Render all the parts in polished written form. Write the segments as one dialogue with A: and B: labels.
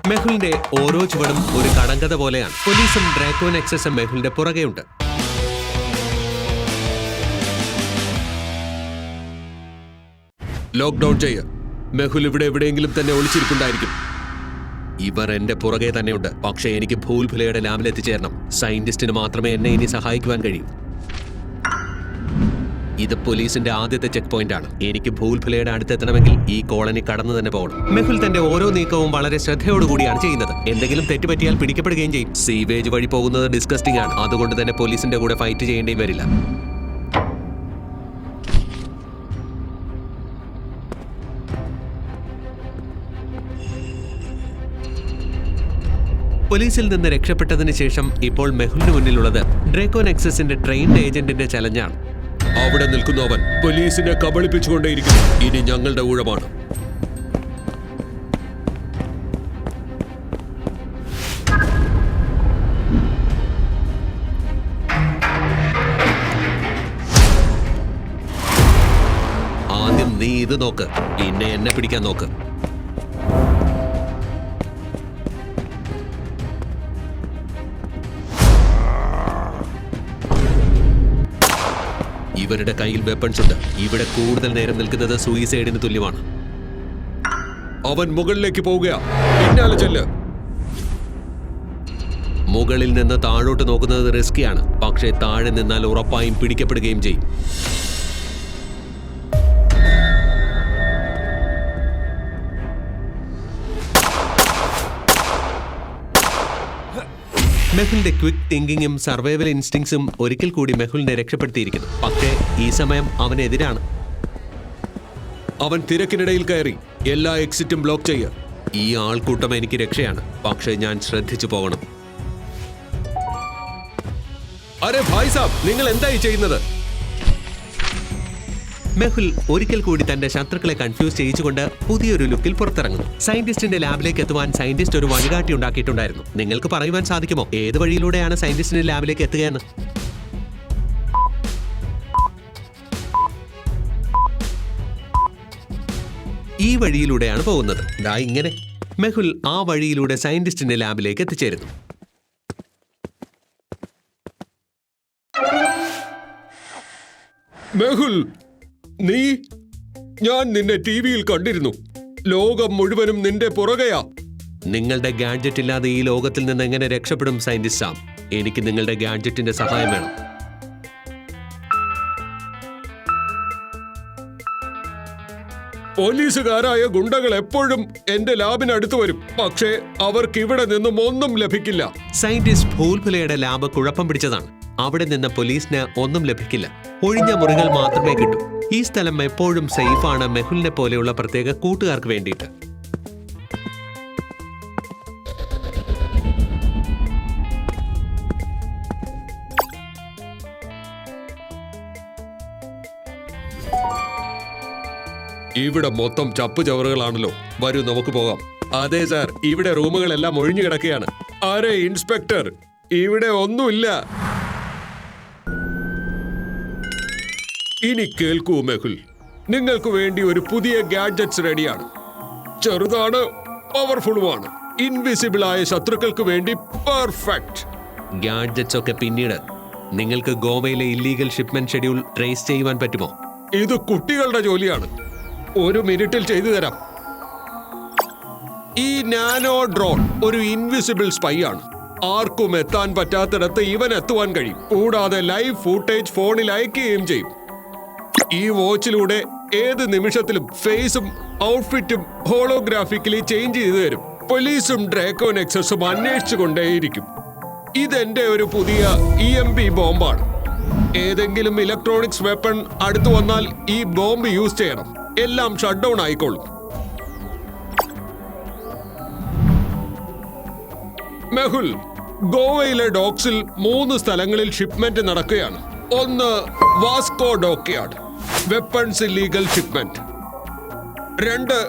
A: മെഹുലിന്റെ ഓരോ ചുവടും ഒരു കടങ്കഥ പോലെയാണ്. പോലീസും ഡ്രാക്കോ നെക്സസും മെഹുലിന്റെ പുറകെയുണ്ട്. ലോക്ക്ഡൌൺ ചെയ്യ. മെഹുൽ ഇവിടെ എവിടെയെങ്കിലും തന്നെ ഒളിച്ചിരിപ്പുണ്ടായിരിക്കും. ഇവർ എന്റെ പുറകെ തന്നെയുണ്ട്. പക്ഷേ എനിക്ക് ഭൂൽഭുലയുടെ ലാബിൽ എത്തിച്ചേരണം. സയന്റിസ്റ്റിന് മാത്രമേ എന്നെ ഇനി സഹായിക്കുവാൻ കഴിയൂ. ഇത് പോലീസിന്റെ ആദ്യത്തെ ചെക്ക് പോയിന്റ് ആണ്. എനിക്ക് ഭൂൽഭുലയുടെ അടുത്തെത്തണമെങ്കിൽ ഈ കോളനി കടന്നു തന്നെ പോകണം. മെഹുൽ തന്റെ ഓരോ നീക്കവും വളരെ ശ്രദ്ധയോടുകൂടിയാണ് ചെയ്യുന്നത്. എന്തെങ്കിലും തെറ്റുപറ്റിയാൽ പിടിക്കപ്പെടുകയും ചെയ്യും. സീവേജ് വഴി പോകുന്നത് ഡിസ്കസ്റ്റിംഗ് ആണ്. അതുകൊണ്ട് തന്നെ പോലീസിന്റെ കൂടെ ഫൈറ്റ് ചെയ്യേണ്ടി വരില്ല. പോലീസിൽ നിന്ന് രക്ഷപ്പെട്ടതിന് ശേഷം ഇപ്പോൾ മെഹുലിന് മുന്നിലുള്ളത് ഡ്രാക്കോ നെക്സസിന്റെ ട്രെയിൻഡ് ഏജന്റിന്റെ ചലഞ്ചാണ്. അവിടെ നിൽക്കുന്നവൻ പോലീസിനെ കബളിപ്പിച്ചുകൊണ്ടേയിരിക്കുന്നു. ഇനി ഞങ്ങളുടെ ഊഴമാണ്. ആദ്യം നീ ഇത് നോക്ക്, പിന്നെ എന്നെ പിടിക്കാൻ നോക്ക്. ഇവരുടെ കയ്യിൽ വെപ്പൺസ് ഉണ്ട്. ഇവിടെ കൂടുതൽ നേരം നിൽക്കുന്നത് സൂയിസൈഡിന് തുല്യമാണ്. അവൻ മുകളിലേക്ക് പോവുക. പിന്നാലെ ചെല്ല്. മുകളിൽ നിന്ന് താഴോട്ട് നോക്കുന്നത് റിസ്കിയാണ്. പക്ഷേ താഴെ നിന്നാൽ ഉറപ്പായും പിടിക്കപ്പെടുകയും ചെയ്യും. മെഹുലിന്റെ ക്വിക്ക് തിങ്കിങ്ങും സർവൈവൽ ഇൻസ്റ്റിങ്സും ഒരിക്കൽ കൂടി മെഹുലിനെ രക്ഷപ്പെടുത്തിയിരിക്കുന്നു. പക്ഷേ ഈ സമയം അവനെതിരാണ്. അവൻ തിരക്കിനിടയിൽ കയറി എല്ലാ എക്സിറ്റും ബ്ലോക്ക് ചെയ്യുക. ഈ ആൾക്കൂട്ടം എനിക്ക് രക്ഷയാണ്. പക്ഷേ ഞാൻ ശ്രദ്ധിച്ചു പോകണം. അരെ ഭായ് സാബ്, നിങ്ങൾ എന്തായി ചെയ്യുന്നത്? മെഹുൽ ഒരിക്കൽ കൂടി തന്റെ ശത്രുക്കളെ കൺഫ്യൂസ് ചെയ്യിച്ചുകൊണ്ട് പുതിയൊരു ലുക്കിൽ പുറത്തിറങ്ങുന്നു. സയന്റിസ്റ്റിന്റെ ലാബിലേക്ക് എത്തുവാൻ സയന്റിസ്റ്റ് ഒരു വഴികാട്ടി ഉണ്ടാക്കിയിട്ടുണ്ടായിരുന്നു. നിങ്ങൾക്ക് പറയുവാൻ സാധിക്കുമോ ഏത് വഴിയിലൂടെയാണ് സയന്റിസ്റ്റിന്റെ ലാബിലേക്ക് എത്തുകയെന്ന്? ഈ വഴിയിലൂടെയാണ് പോകുന്നത്. ദാ ഇങ്ങനെ. മെഹുൽ ആ വഴിയിലൂടെ സയന്റിസ്റ്റിന്റെ ലാബിലേക്ക് എത്തിച്ചേരുന്നു.
B: മെഹുൽ, ഞാൻ നിന്നെ ടിവിയിൽ കണ്ടിരുന്നു. ലോകം മുഴുവനും നിന്റെ പുറകെയാ.
A: നിങ്ങളുടെ ഗാഡ്ജറ്റ് ഇല്ലാതെ ഈ ലോകത്തിൽ നിന്ന് എങ്ങനെ രക്ഷപ്പെടും സയന്റിസ്റ്റ് സാം? എനിക്ക് നിങ്ങളുടെ ഗാഡ്ജറ്റിന്റെ സഹായം വേണം.
B: പോലീസുകാരായ ഗുണ്ടകൾ എപ്പോഴും എന്റെ ലാബിനടുത്ത് വരും. പക്ഷേ അവർക്ക് ഇവിടെ നിന്നും ഒന്നും ലഭിക്കില്ല.
A: സയന്റിസ്റ്റ് ഭൂൽഭുലയുടെ ലാബ് കുഴപ്പം പിടിച്ചതാണ്. അവിടെ നിന്ന് പോലീസിന് ഒന്നും ലഭിക്കില്ല. ഒഴിഞ്ഞ മുറികൾ മാത്രമേ കിട്ടൂ. ഈ സ്ഥലം എപ്പോഴും സേഫാണ് മെഹുലിനെ പോലെയുള്ള പ്രത്യേക കൂട്ടുകാർക്ക് വേണ്ടിയിട്ട്.
B: ഇവിടെ മൊത്തം ചപ്പു ചവറുകളാണല്ലോ. വരൂ, നമുക്ക് പോകാം. അതെ സാർ, ഇവിടെ റൂമുകളെല്ലാം ഒഴിഞ്ഞു കിടക്കുകയാണ്. അരെ ഇൻസ്പെക്ടർ, ഇവിടെ ഒന്നുമില്ല. ഇനി കേൾക്കൂ മെഹുൽ, നിങ്ങൾക്ക് വേണ്ടി ഒരു പുതിയ ഗാഡ്ജറ്റ്സ് റെഡിയാണ്. ചെറുതാണ്, പവർഫുള്ളുമാണ്. ഇൻവിസിബിൾ ആയ ശത്രുക്കൾക്ക് വേണ്ടി പെർഫെക്റ്റ്.
A: ഗാഡ്ജറ്റ്സ് ഒക്കെ പിന്നീട്. നിങ്ങൾക്ക് ഗോവയിലെ ഇല്ലീഗൽ ഷിപ്മെന്റ് ഷെഡ്യൂൾ ട്രേസ് ചെയ്യുവാൻ പറ്റുമോ?
B: ഇത് കുട്ടികളുടെ ജോലിയാണ്. ഒരു മിനിറ്റിൽ ചെയ്തു തരാം. ഈ നാനോ ഡ്രോൺ ഒരു ഇൻവിസിബിൾ സ്പൈ ആണ്. ആർക്കും എത്താൻ പറ്റാത്തിടത്ത് ഇവൻ എത്തുവാൻ കഴിയും. കൂടാതെ ലൈവ് ഫൂട്ടേജ് ഫോണിൽ അയക്കുകയും ചെയ്യും. ഈ വാച്ചിലൂടെ ഏത് നിമിഷത്തിലും ഫേസും ഔട്ട്ഫിറ്റും ഹോളോഗ്രാഫിക്കലി ചേഞ്ച് ചെയ്തു തരും. പോലീസും ഡ്രാക്കോ നെക്സസും അന്വേഷിച്ചു കൊണ്ടേയിരിക്കും. ഇതെന്റെ ഒരു പുതിയ EMP ബോംബാണ്. ഏതെങ്കിലും ഇലക്ട്രോണിക്സ് വെപ്പൺ അടുത്തു വന്നാൽ ഈ ബോംബ് യൂസ് ചെയ്യണം. എല്ലാം ഷട്ട് ഡൗൺ ആയിക്കോളും. മെഹുൽ, ഗോവയിലെ ഡോക്സിൽ 3 സ്ഥലങ്ങളിൽ ഷിപ്മെന്റ് നടക്കുകയാണ്. ഒന്ന് Vasco dockyard, weapons illegal shipment. 2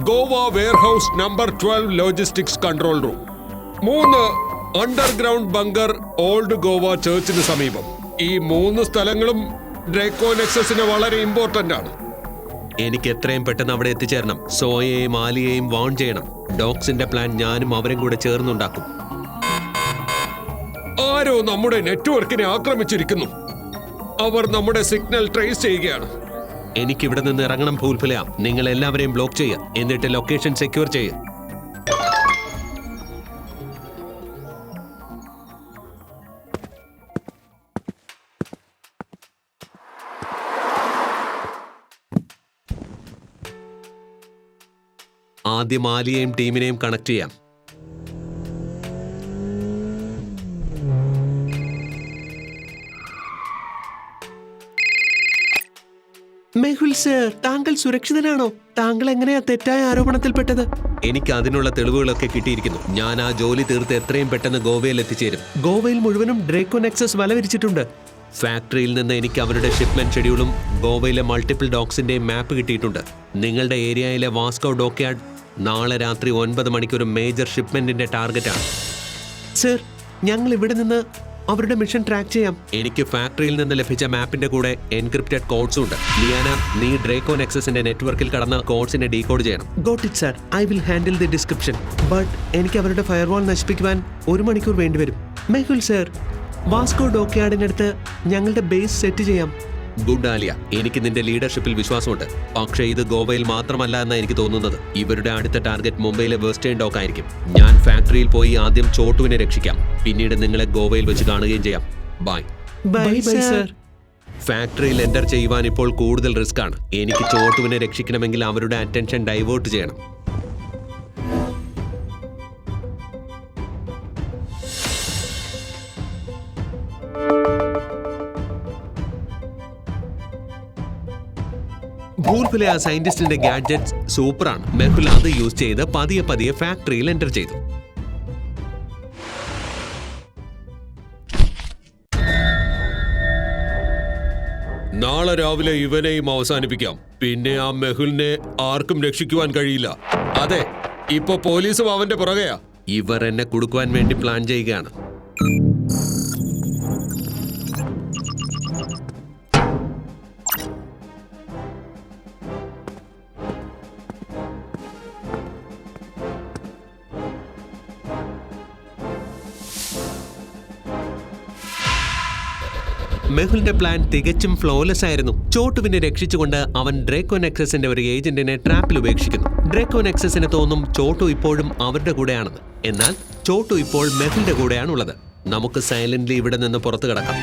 B: Goa warehouse number 12 logistics control room. 3 underground bunker old Goa ചർച്ചിന് സമീപം. ഈ 3 സ്ഥലങ്ങളും ഡ്രാക്കോ നെക്സസിന് വളരെ ഇമ്പോർട്ടന്റ് ആണ്.
A: എനിക്ക് എത്രയും പെട്ടെന്ന് അവിടെ എത്തിച്ചേരണം. സോയയെയും ആലിയെയും വാൺ ചെയ്യണം. ഡോഗ്സിന്റെ പ്ലാൻ ഞാനും അവരും കൂടെ ചേർന്നുണ്ടാക്കും.
B: ആരോ നമ്മുടെ നെറ്റ്വർക്കിനെ ആക്രമിച്ചിരിക്കുന്നു. അവർ നമ്മുടെ സിഗ്നൽ ട്രേസ് ചെയ്യുകയാണ്.
A: എനിക്കിവിടെ നിന്ന് ഇറങ്ങണം ഭൂൽഫുല. നിങ്ങൾ എല്ലാവരെയും ബ്ലോക്ക് ചെയ്യുക. എന്നിട്ട് ലൊക്കേഷൻ സെക്യൂർ ചെയ്യുക. ആദ്യം ആലിയെയും ടീമിനെയും കണക്ട് ചെയ്യാം. മെഹുൽ സർ, താങ്കൾ സുരക്ഷിതനാണോ? താങ്കൾ എങ്ങനെയാ തെറ്റായ ആരോപണത്തിൽപ്പെട്ടത്? എനിക്ക് അതിനുള്ള തെളിവുകളൊക്കെ കിട്ടിയിരിക്കുന്നു. ഞാൻ ആ ജോലി തീർത്ത് എത്രയും പെട്ടെന്ന് ഗോവയിൽ എത്തിച്ചേരും. ഗോവയിൽ മുഴുവനും ഡ്രേക്കോ നെക്സസ് വല വിരിച്ചിട്ടുണ്ട്. ഫാക്ടറിയിൽ നിന്ന് എനിക്ക് അവരുടെ ഷിപ്മെന്റ് ഷെഡ്യൂളും ഗോവയിലെ മൾട്ടിപ്പിൾ ഡോക്സിന്റെയും മാപ്പ് കിട്ടിയിട്ടുണ്ട്. നിങ്ങളുടെ ഏരിയയിലെ വാസ്കോ ഡോക്യാർഡ് നാളെ രാത്രി 9 മണിക്ക് ഒരു മേജർ ഷിപ്മെന്റിന്റെ ടാർഗറ്റാണ്. സർ, ഞങ്ങൾ ഇവിടെ നിന്ന് അവരുടെ മിഷൻ ട്രാക്ക് ചെയ്യാം. എനിക്ക് ഫാക്ടറിയിൽ നിന്ന് ലഭിച്ച മാപ്പിന്റെ കൂടെ എൻക്രിപ്റ്റഡ് കോഡ്സും ഉണ്ട്. ലിയാന, നീ ഡ്രേക്കോ നെക്സസിന്റെ നെറ്റ്വർക്കിൽ കടന്ന് കോഡ്സിനെ ഡീകോഡ് ചെയ്യണം. Got it sir, I will handle the description. But എനിക്ക് അവരുടെ ഫയർവാൾ നശിപ്പിക്കുവാൻ 1 മണിക്കൂർ വേണ്ടിവരും. മെഹുൽ സർ, വാസ്കോ ഡോക്യാർഡിനടുത്ത് ഞങ്ങളുടെ ബേസ് സെറ്റ് ചെയ്യാം. ഗുഡ് ആലിയ, എനിക്ക് നിന്റെ ലീഡർഷിപ്പിൽ വിശ്വാസമുണ്ട്. പക്ഷേ ഇത് ഗോവയിൽ മാത്രമല്ല എന്നാണ് എനിക്ക് തോന്നുന്നത്. ഇവരുടെ അടുത്ത ടാർഗറ്റ് മുംബൈയിലെ വെസ്റ്റേൺ ഡോക്ക് ആയിരിക്കും. ഞാൻ ഫാക്ടറിയിൽ പോയി ആദ്യം ചോട്ടുവിനെ രക്ഷിക്കാം. പിന്നീട് നിങ്ങളെ ഗോവയിൽ വെച്ച് കാണുകയും ചെയ്യാം. ബൈ.
C: Bye sir.
A: ഫാക്ടറിയിൽ എൻ്റർ ചെയ്യുവാൻ ഇപ്പോൾ കൂടുതൽ റിസ്ക് ആണ്. എനിക്ക് ചോട്ടുവിനെ രക്ഷിക്കണമെങ്കിൽ അവരുടെ അറ്റൻഷൻ ഡൈവേർട്ട് ചെയ്യണം. ഭൂൽഫുലെ ആ സയന്റിസ്റ്റിന്റെ ഗാഡ്ജറ്റ്സ് സൂപ്പറാണ്. മെഹുൽ അത് യൂസ് ചെയ്ത് പതിയെ ഫാക്ടറിയിൽ എൻ്റർ ചെയ്തു.
B: നാളെ രാവിലെ ഇവനെയും അവസാനിപ്പിക്കാം. പിന്നെ ആ മെഹുലിനെ ആർക്കും രക്ഷിക്കുവാൻ കഴിയില്ല. അതെ, ഇപ്പൊ പോലീസും അവന്റെ പുറകെയാ.
A: ഇവർ എന്നെ കുടുക്കുവാൻ വേണ്ടി പ്ലാൻ ചെയ്യുകയാണ്. മെഹുലിന്റെ പ്ലാൻ തികച്ചും ഫ്ലോലെസ് ആയിരുന്നു. ചോട്ടുവിനെ രക്ഷിച്ചുകൊണ്ട് അവൻ ഡ്രേക്കോ നെക്സസിന്റെ ഒരു ഏജന്റിനെ ട്രാപ്പിൽ ഉപേക്ഷിക്കുന്നു. ഡ്രേക്കോ നെക്സസിന് തോന്നും ചോട്ടു ഇപ്പോഴും അവരുടെ കൂടെയാണെന്ന്. എന്നാൽ ചോട്ടു ഇപ്പോൾ മെഹുലിന്റെ കൂടെയാണുള്ളത്. നമുക്ക് സൈലന്റ്ലി ഇവിടെ നിന്ന് പുറത്തു കിടക്കാം.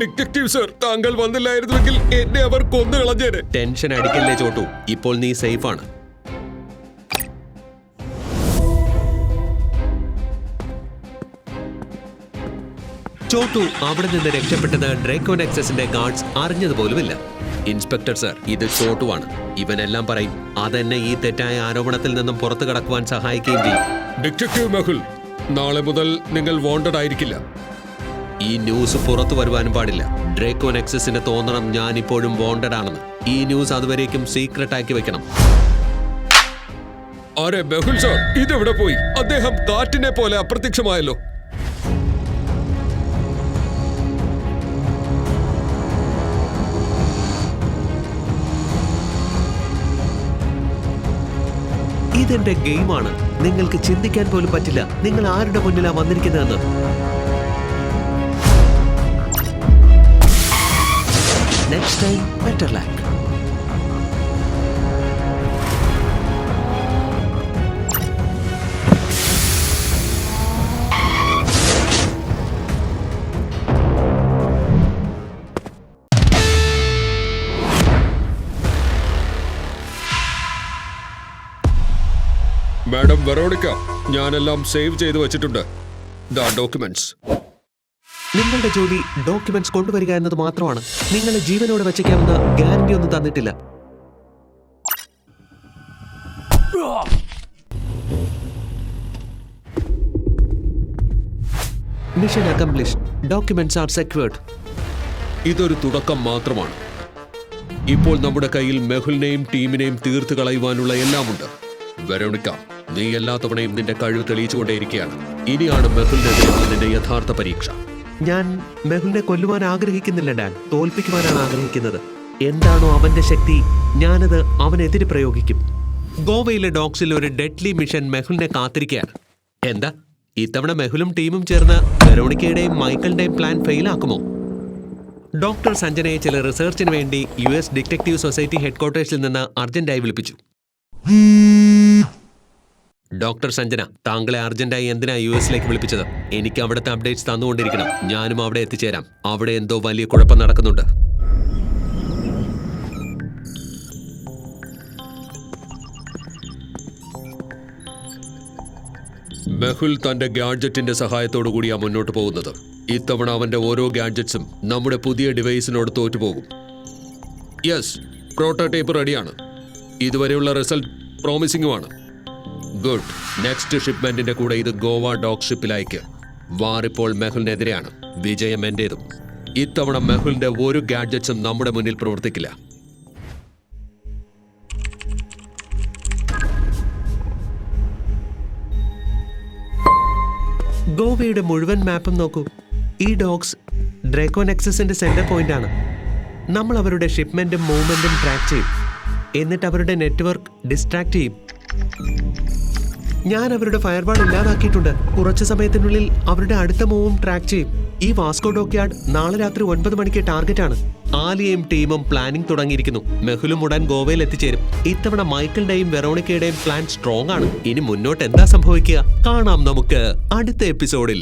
B: ഡിറ്റക്റ്റീവ് സർ, താങ്കൾ വന്നില്ലായിരുന്നുവെങ്കിൽ എന്നെ അവർ കൊന്നു കളഞ്ഞേനെ.
A: ടെൻഷൻ അടിക്കല്ലേ ചോട്ടു, ഇപ്പോൾ നീ സേഫാണ്. ചോട്ടു അവിടെ നിന്ന് രക്ഷപ്പെട്ടത് ഡ്രേക്കോ നെക്സസിന്റെ ഗാർഡ്സ് അറിഞ്ഞതുപോലുമില്ല. ഇൻസ്പെക്ടർ സർ, ഇത് ചോട്ടുവാണ്. ഇവനെല്ലാം പറയും. അതെന്നെ ഈ തെറ്റായ ആരോപണത്തിൽ നിന്നും പുറത്തു കടക്കുവാൻ സഹായിക്കുകയും ചെയ്യും.
B: ഡിറ്റക്റ്റീവ് മെഹുൽ, നാളെ മുതൽ നിങ്ങൾ വാണ്ടഡ് ആയിരിക്കില്ല.
A: ഈ ന്യൂസ് പുറത്തു വരുവാനും പാടില്ല. ഡ്രേക്കോ നെക്സസിന് തോന്നണം ഞാൻ ഇപ്പോഴും വാണ്ടഡ് ആണെന്ന്. ഈ ന്യൂസ് അതുവരേക്കും സീക്രട്ട് ആക്കി വെക്കണം.
B: അരെ മെഹുൽ സർ, ഇതെവിടെ പോയി? അദ്ദേഹം കാറ്റിനെ പോലെ അപ്രത്യക്ഷമായല്ലോ.
A: ഇതെന്റെ ഗെയിമാണ്. നിങ്ങൾക്ക് ചിന്തിക്കാൻ പോലും പറ്റില്ല നിങ്ങൾ ആരുടെ മുന്നിലാ വന്നിരിക്കുന്നതെന്ന്. Next time better luck.
B: Madam Veronica, ഞാനെല്ലാം സേവ് ചെയ്തു വെച്ചിട്ടുണ്ട്. ദാ ഡോക്യുമെന്റ്സ്.
A: നിങ്ങളുടെ ജോലി ഡോക്യുമെന്റ്സ് കൊണ്ടുവരിക എന്നത് മാത്രമാണ്. നിങ്ങളെ ജീവനോടെ വച്ചേക്കാമെന്ന് ഗ്യാരണ്ടി ഒന്നും തന്നിട്ടില്ല. Mission accomplished. Documents are secured.
B: ഇതൊരു തുടക്കം മാത്രമാണ്. ഇപ്പോൾ നമ്മുടെ കയ്യിൽ മെഹുലിനെയും ടീമിനെയും തീർത്തു കളയുവാനുള്ള എല്ലാമുണ്ട്. വെറോണിക്ക, നീ എല്ലാ തവണയും നിന്റെ കഴിവ് തെളിയിച്ചുകൊണ്ടേയിരിക്കുകയാണ്. ഇനിയാണ് മെഹുലിനെതിരെയുള്ള നിന്റെ യഥാർത്ഥ പരീക്ഷ.
A: ഞാൻ മെഹുലിനെ കൊല്ലുവാൻ ആഗ്രഹിക്കുന്നില്ല ഡാൻ. തോൽപ്പിക്കുവാനാണ് ആഗ്രഹിക്കുന്നത്. എന്താണോ അവന്റെ ശക്തി, ഞാനത് അവനെതിരെ പ്രയോഗിക്കും. ഗോവയിലെ ഡോക്സിൽ ഒരു ഡെഡ്ലി മിഷൻ മെഹുലിനെ കാത്തിരിക്കുകയാണ്. എന്താ ഇത്തവണ മെഹുലും ടീമും ചേർന്ന് വെറോണിക്കയുടെയും മൈക്കിളിന്റെയും പ്ലാൻ ഫെയിലാക്കുമോ? ഡോക്ടർ സഞ്ജനയെ ചില റിസർച്ചിന് വേണ്ടി US ഡിറ്റക്റ്റീവ് സൊസൈറ്റി ഹെഡ്ക്വാർട്ടേഴ്സിൽ നിന്ന് അർജന്റായി വിളിപ്പിച്ചു. ഡോക്ടർ സഞ്ജന, താങ്കളെ അർജന്റായി എന്തിനാ US വിളിപ്പിച്ചത്? എനിക്ക് അവിടുത്തെ അപ്ഡേറ്റ്സ് തന്നുകൊണ്ടിരിക്കണം. ഞാനും അവിടെ എത്തിച്ചേരാം. അവിടെ എന്തോ വലിയ കുഴപ്പം നടക്കുന്നുണ്ട്.
B: മെഹുൽ തന്റെ ഗാഡ്ജറ്റിന്റെ സഹായത്തോടു കൂടിയാ മുന്നോട്ട് പോകുന്നത്. ഇത്തവണ അവന്റെ ഓരോ ഗാഡ്ജറ്റ്സും നമ്മുടെ പുതിയ ഡിവൈസിനോട് തോറ്റുപോകും. യെസ്, പ്രോട്ടോടൈപ്പ് റെഡിയാണ്. ഇതുവരെയുള്ള റിസൾട്ട് പ്രോമിസിംഗുമാണ്. ഗുഡ്. നെക്സ്റ്റ് ഷിപ്മെന്റിന്റെ കൂടെ ഇത് ഗോവ ഡോക്ക് ഷിപ്പിലേക്ക്. വാർ ഇപ്പോൾ മെഹുലിനെതിരെയാണ്. വിജയം എന്റേതും. ഇത്തവണ മെഹുലിന്റെ ഒരു ഗാഡ്ജറ്റ്സും നമ്മുടെ മുന്നിൽ പ്രവർത്തിക്കില്ല.
A: ഗോവയുടെ മുഴുവൻ മാപ്പും നോക്കൂ. ഈ ഡോഗ്സ് ഡ്രേക്കോ നെക്സസിന്റെ സെന്റർ പോയിന്റ് ആണ്. നമ്മൾ അവരുടെ ഷിപ്മെന്റും മൂവ്മെന്റും ട്രാക്ക് ചെയ്യും. എന്നിട്ട് അവരുടെ നെറ്റ്വർക്ക് ഡിസ്ട്രാക്ട് ചെയ്യും. ഞാൻ അവരുടെ ഫയർവാൾ ഇല്ലാതാക്കിയിട്ടുണ്ട്. കുറച്ചു സമയത്തിനുള്ളിൽ അവരുടെ അടുത്ത മൂവും ട്രാക്ക് ചെയ്യും. ഈ വാസ്കോ ഡോക്യാർഡ് നാളെ രാത്രി 9 മണിക്ക് ടാർഗറ്റ് ആണ്. ആലിയയും ടീമും പ്ലാനിംഗ് തുടങ്ങിയിരിക്കുന്നു. മെഹുലും ഉടൻ ഗോവയിൽ എത്തിച്ചേരും. ഇത്തവണ മൈക്കിളിന്റെയും വെറോണിക്കയുടെയും പ്ലാൻ സ്ട്രോങ് ആണ്. ഇനി മുന്നോട്ട് എന്താ സംഭവിക്കുക കാണാം നമുക്ക് അടുത്ത എപ്പിസോഡിൽ.